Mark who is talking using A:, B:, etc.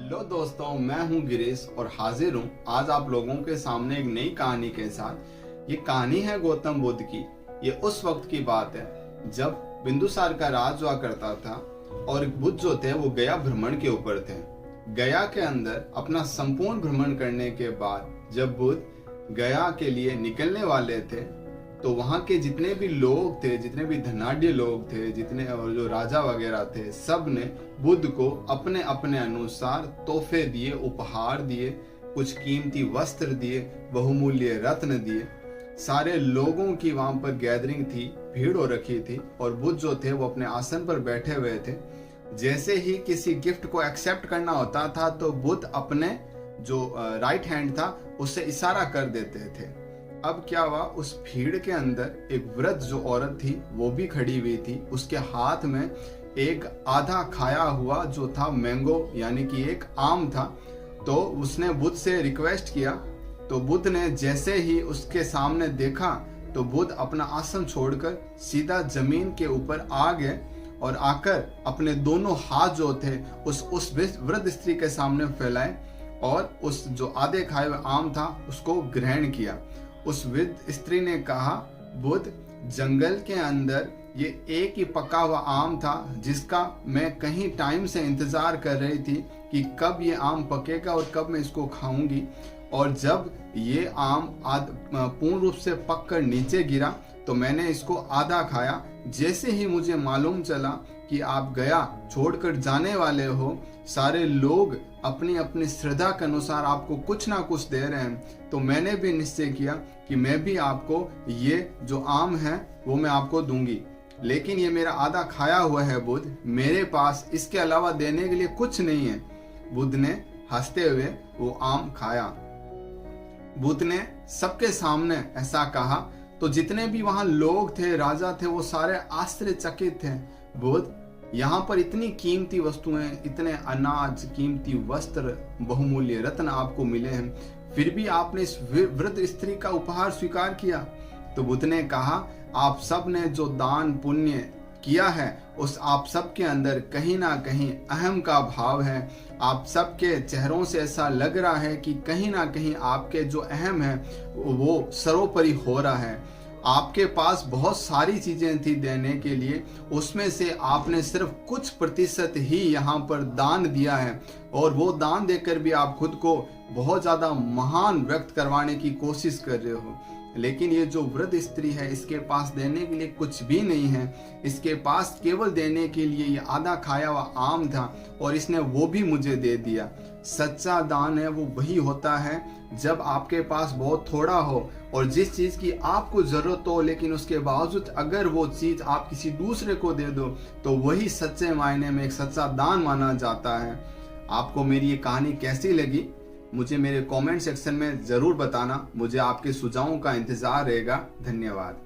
A: Hello दोस्तों, मैं हूं गिरीश और हाजिर हूं आज आप लोगों के सामने एक नई कहानी के साथ। ये कहानी है गौतम बुद्ध की। ये उस वक्त की बात है जब बिंदुसार का राज हुआ करता था और बुद्ध जो थे वो गया भ्रमण के ऊपर थे। गया के अंदर अपना संपूर्ण भ्रमण करने के बाद जब बुद्ध गया के लिए निकलने वाले थे तो वहां के जितने भी लोग थे, जितने भी धनाढ्य लोग थे, जितने और जो राजा वगैरह थे, सब ने बुद्ध को अपने अपने अनुसार तोहफे दिए, उपहार दिए, कुछ कीमती वस्त्र दिए, बहुमूल्य रत्न दिए। सारे लोगों की वहां पर गैदरिंग थी, भीड़ हो रखी थी और बुद्ध जो थे वो अपने आसन पर बैठे हुए थे। जैसे ही किसी गिफ्ट को एक्सेप्ट करना होता था तो बुद्ध अपने जो राइट हैंड था उससे इशारा कर देते थे। अब क्या हुआ, उस भीड़ के अंदर एक वृद्ध जो औरत थी वो भी खड़ी हुई थी। उसके हाथ में एक आधा खाया हुआ जो था मैंगो यानी कि एक आम था। तो उसने बुद्ध से रिक्वेस्ट किया तो बुद्ध ने जैसे ही उसके सामने देखा तो बुद्ध अपना आसन छोड़कर सीधा जमीन के ऊपर आ गए और आकर अपने दोनों हाथ जो थे उस वृद्ध स्त्री के सामने फैलाए और उस जो आधे खाए हुए आम था उसको ग्रहण किया। उस वृद्ध स्त्री ने कहा, बुद्ध, जंगल के अंदर ये एक ही पका हुआ आम था जिसका मैं कहीं टाइम से इंतजार कर रही थी कि कब ये आम पकेगा और कब मैं इसको खाऊंगी। और जब ये आम पूर्ण रूप से पक कर नीचे गिरा तो मैंने इसको आधा खाया। जैसे ही मुझे मालूम चला कि आप गया छोड़कर जाने वाले हो, सारे लोग अपनी अपनी श्रद्धा के अनुसार आपको कुछ ना कुछ दे रहे हैं, तो मैंने भी निश्चय किया कि मैं भी आपको ये जो आम है वो मैं आपको दूंगी। लेकिन ये मेरा आधा खाया हुआ है बुद्ध, मेरे पास इसके अलावा देने के लिए कुछ नहीं है। बुद्ध ने हंसते हुए वो आम खाया। बुद्ध ने सबके सामने ऐसा कहा तो जितने भी वहां लोग थे, राजा थे, वो सारे आश्चर्यचकित थे। बुद्ध, यहाँ पर इतनी कीमती वस्तुएं, इतने अनाज, कीमती वस्त्र, बहुमूल्य रत्न आपको मिले हैं, फिर भी आपने इस वृद्ध स्त्री का उपहार स्वीकार किया। तो बुद्ध ने कहा, आप सब ने जो दान पुण्य किया है उस आप सब के अंदर कहीं ना कहीं अहम का भाव है। आप सबके चेहरों से ऐसा लग रहा है कि कहीं ना कहीं आपके जो अहम है वो सर्वोपरि हो रहा है। आपके पास बहुत सारी चीजें थी देने के लिए, उसमें से आपने सिर्फ कुछ प्रतिशत ही यहाँ पर दान दिया है और वो दान देकर भी आप खुद को बहुत ज्यादा महान व्यक्त करवाने की कोशिश कर रहे हो। लेकिन ये जो वृद्ध स्त्री है, इसके पास देने के लिए कुछ भी नहीं है। इसके पास केवल देने के लिए ये आधा खाया हुआ आम था और इसने वो भी मुझे दे दिया। सच्चा दान है वो वही होता है जब आपके पास बहुत थोड़ा हो और जिस चीज की आपको जरूरत हो, लेकिन उसके बावजूद अगर वो चीज आप किसी दूसरे को दे दो तो वही सच्चे मायने में एक सच्चा दान माना जाता है। आपको मेरी ये कहानी कैसी लगी मुझे मेरे कमेंट सेक्शन में जरूर बताना। मुझे आपके सुझावों का इंतजार रहेगा। धन्यवाद।